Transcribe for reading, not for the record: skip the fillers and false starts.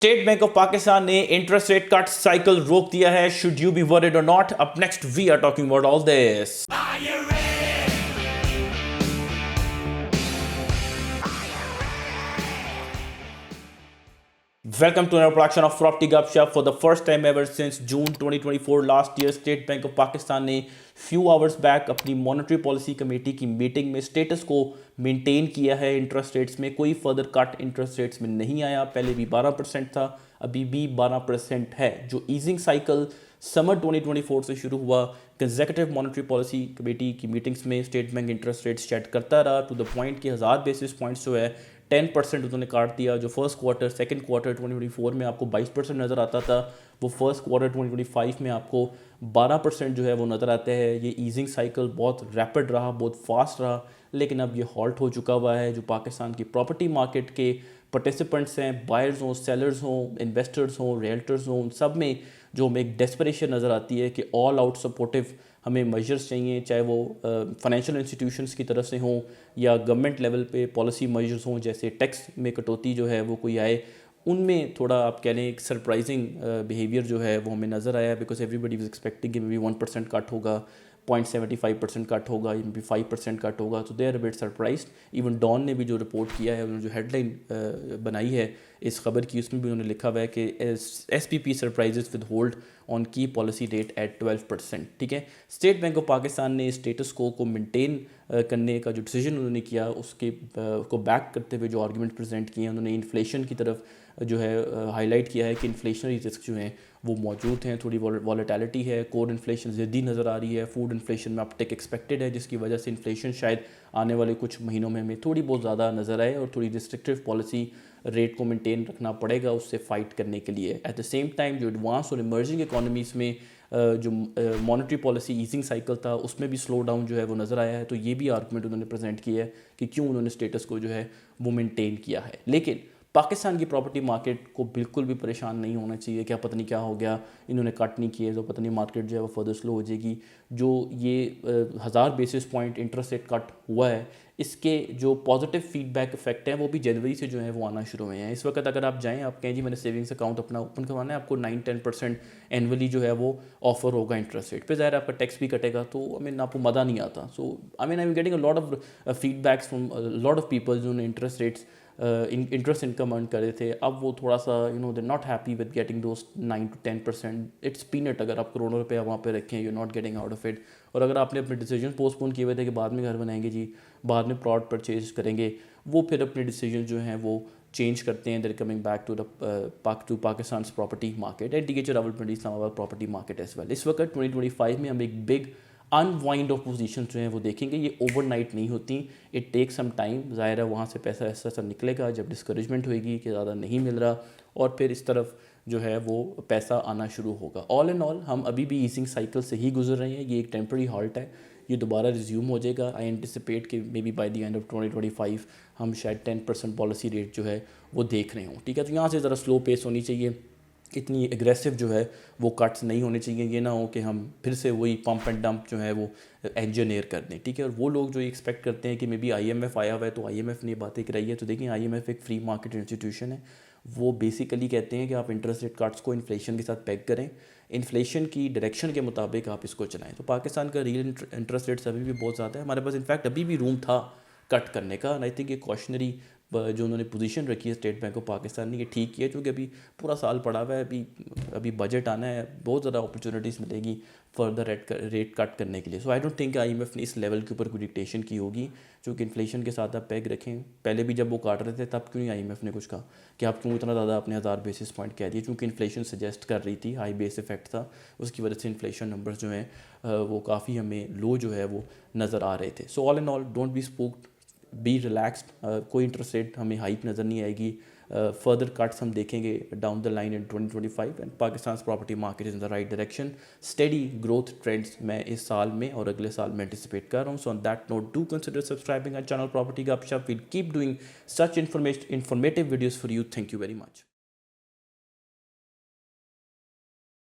State bank of Pakistan ने interest rate cut cycle रोक दिया है. Should you be worried or not? Up next we are talking about all this. Welcome to another production of Property Gupshup. For the first time ever since June 2024 last year, State Bank of Pakistan ने few hours back अपनी monetary policy committee की meeting में status को maintain किया है. Interest rates में कोई further cut interest rates में नहीं आया. पहले भी 12% था, अभी भी 12% है. जो ईजिंग साइकिल समर 2024 से शुरू हुआ, कंसेक्यूटिव मॉनेटरी पॉलिसी कमेटी की मीटिंग्स में state bank interest rate set करता रहा टू द पॉइंट कि 1000 बेसिस पॉइंट्स जो है 10% उन्होंने काट दिया. जो फर्स्ट क्वार्टर सेकंड क्वार्टर 2024 में आपको 22% नज़र आता था, वो फर्स्ट क्वार्टर 2025 में आपको 12% जो है वो नज़र आता है. ये ईजिंग साइकिल बहुत रैपिड रहा, बहुत फास्ट रहा, लेकिन अब ये हॉल्ट हो चुका हुआ है. जो पाकिस्तान की प्रॉपर्टी मार्केट के पार्टिसिपेंट्स हैं, बायर्स हों, सेलर्स हों, इन्वेस्टर्स हों, रियल्टर्स हों, उन सब में जो हमें एक डेस्परेशन नज़र आती है कि ऑल आउट सपोर्टिव हमें मेजर्स चाहिए, चाहे वो फाइनेंशियल इंस्टीट्यूशंस की तरफ से हों या गवर्नमेंट लेवल पे पॉलिसी मेजर्स हों, जैसे टैक्स में कटौती जो है वो कोई आए. उनमें थोड़ा आप कह लें एक सरप्राइजिंग बिहेवियर जो है वो हमें नज़र आया, बिकॉज एवरीबडी वाज एक्सपेक्टिंग कि मे बी 1% कट होगा, 0.75% कट होगा, या भी 5% कट होगा. तो they are a bit surprised. Even Dawn ने भी जो रिपोर्ट किया है, उन्होंने जो हेडलाइन बनाई है इस खबर की, उसमें भी उन्होंने लिखा हुआ है कि SPP surprises with hold on की पॉलिसी रेट एट 12%. ठीक है, स्टेट बैंक ऑफ पाकिस्तान ने स्टेटस को मेंटेन करने का जो डिसीजन उन्होंने किया उसके को बैक करते हुए जो आर्गूमेंट प्रेजेंट किए हैं, उन्होंने इन्फ्लेशन की तरफ जो है हाईलाइट किया है कि इन्फ्लेशनरी रिस्क जो हैं वो मौजूद हैं. थोड़ी वॉलेटिलिटी है, कोर इन्फ्लेशन ज़्यादा नज़र आ रही है, फूड इन्फ्लेशन में अपटेक एक्सपेक्टेड है, जिसकी वजह से इन्फ्लेशन शायद आने वाले कुछ महीनों में हमें थोड़ी बहुत ज़्यादा नज़र आए और थोड़ी रिस्ट्रिक्टिव पॉलिसी रेट को मेंटेन रखना पड़ेगा उससे फ़ाइट करने के लिए. एट द सेम टाइम जो एडवांस और इमर्जिंग इकोनॉमीज़ में जो मॉनेटरी पॉलिसी ईजिंग साइकिल था उसमें भी स्लो डाउन जो है वो नज़र आया है. तो ये भी आर्गूमेंट उन्होंने प्रेजेंट किया है कि क्यों उन्होंने स्टेटस को जो है वो मेंटेन किया है. लेकिन पाकिस्तान की प्रॉपर्टी मार्केट को बिल्कुल भी परेशान नहीं होना चाहिए. क्या पता नहीं क्या हो गया, इन्होंने कट नहीं किए तो पता नहीं मार्केट जो है वो फर्दर स्लो हो जाएगी. जो ये 1000 basis point interest rate cut हुआ है, इसके जो पॉजिटिव फीडबैक इफेक्ट हैं वो भी जनवरी से जो है वो आना शुरू हुए हैं. इस वक्त अगर आप जाएँ, आप कहें जी मैंने सेविंग्स अकाउंट अपना ओपन करवाना है, आपको 9-10% एनुअली जो है वो ऑफर होगा इंटरेस्ट रेट पे. ज़ाहिर आपका टैक्स भी कटेगा, तो आई मीन आपको मज़ा नहीं आता. So I am getting a lot of feedbacks from lot of people जिन्होंने interest rates interest income earn करे थे. अब वो थोड़ा सा they not happy with getting those 9-10%. It's peanut. अगर आप करोड़ों रुपये वहाँ पे रखें, you not getting out of it. और अगर आपने अपने डिसीजन पोस्टपोन किए हुए थे कि बाद में घर बनाएंगे जी, बाद में प्लॉट परचेज करेंगे, वो फिर अपने डिसीजन जो हैं वो चेंज करते हैं. There coming back to Pakistan property market and टीके Rawalpindi Islamabad property market as well. इस वक्त 2025 में हम एक बिग अनवाइंड ऑफ पोजीशन जो हैं वो देखेंगे. ये ओवरनाइट नहीं होती, इट टेक सम टाइम. ज़ाहिर है वहाँ से पैसा ऐसा ऐसा निकलेगा जब डिस्करेजमेंट होएगी कि ज़्यादा नहीं मिल रहा, और फिर इस तरफ जो है वो पैसा आना शुरू होगा. ऑल इन ऑल हम अभी भी ईजिंग साइकिल से ही गुजर रहे हैं. ये एक टेम्प्रेरी हॉल्ट है, ये दोबारा रिज्यूम हो जाएगा. आई एंटिसिपेट कि may be by the end of 2025 हम शायद 10% पॉलिसी रेट जो है वो देख रहे हों. ठीक है, तो यहाँ से ज़रा स्लो पेस होनी चाहिए, इतनी एग्रेसिव जो है वो कट्स नहीं होने चाहिए. ये ना हो कि हम फिर से वही पंप एंड डंप जो है वो इंजीनियर कर दें. ठीक है, और वो लोग जो एक्सपेक्ट करते हैं कि मे बी IMF आया हुआ है तो IMF ने बातें कराई है. तो देखिए, IMF एक फ्री मार्केट इंस्टीट्यूशन है. वो बेसिकली कहते हैं कि आप इंटरेस्ट रेट कट्स को इन्फ्लेशन के साथ पैक करें, इन्फ्लेशन की डायरेक्शन के मुताबिक आप इसको चलाएं. तो पाकिस्तान का रियल इंटरेस्ट रेट्स अभी भी बहुत ज़्यादा है. हमारे पास इनफैक्ट अभी भी रूम था कट करने का. एंड आई थिंक ये कॉशनरी जो उन्होंने पोजीशन रखी है स्टेट बैंक ऑफ पाकिस्तान ने, ये ठीक किया, क्योंकि अभी पूरा साल पड़ा हुआ है. अभी बजट आना है, बहुत ज़्यादा अपॉर्चुनिटीज़ मिलेगी फर्दर रेट कट करने के लिए. सो आई डोंट थिंक IMF ने इस लेवल के ऊपर कोई डिक्टेशन की होगी, क्योंकि इन्फ्लेशन के साथ आप पैग रखें. पहले भी जब वो काट रहे थे तब क्यों नहीं IMF ने कुछ कहा कि आप क्यों इतना ज़्यादा अपने 1000 बेसिस पॉइंट कह दिए, क्योंकि इन्फ्लेशन सजेस्ट कर रही थी, हाई बेस इफेक्ट था, उसकी वजह से इन्फ्लेशन नंबर्स जो हैं वो काफ़ी हमें लो जो है वो नज़र आ रहे थे. So all in all don't be spooked, B relaxed. कोई इंटरेस्ट रेट हमें हाइक नज़र नहीं आएगी. फर्दर कट्स हम देखेंगे down the line in 2025 and Pakistan property market is in the right direction. Steady growth trends मैं इस साल में और अगले साल में एंटिसिपेट कर रहा हूँ. So on that note, do consider subscribing our channel property Gupshup. Will keep doing such informative videos for you. Thank you very much.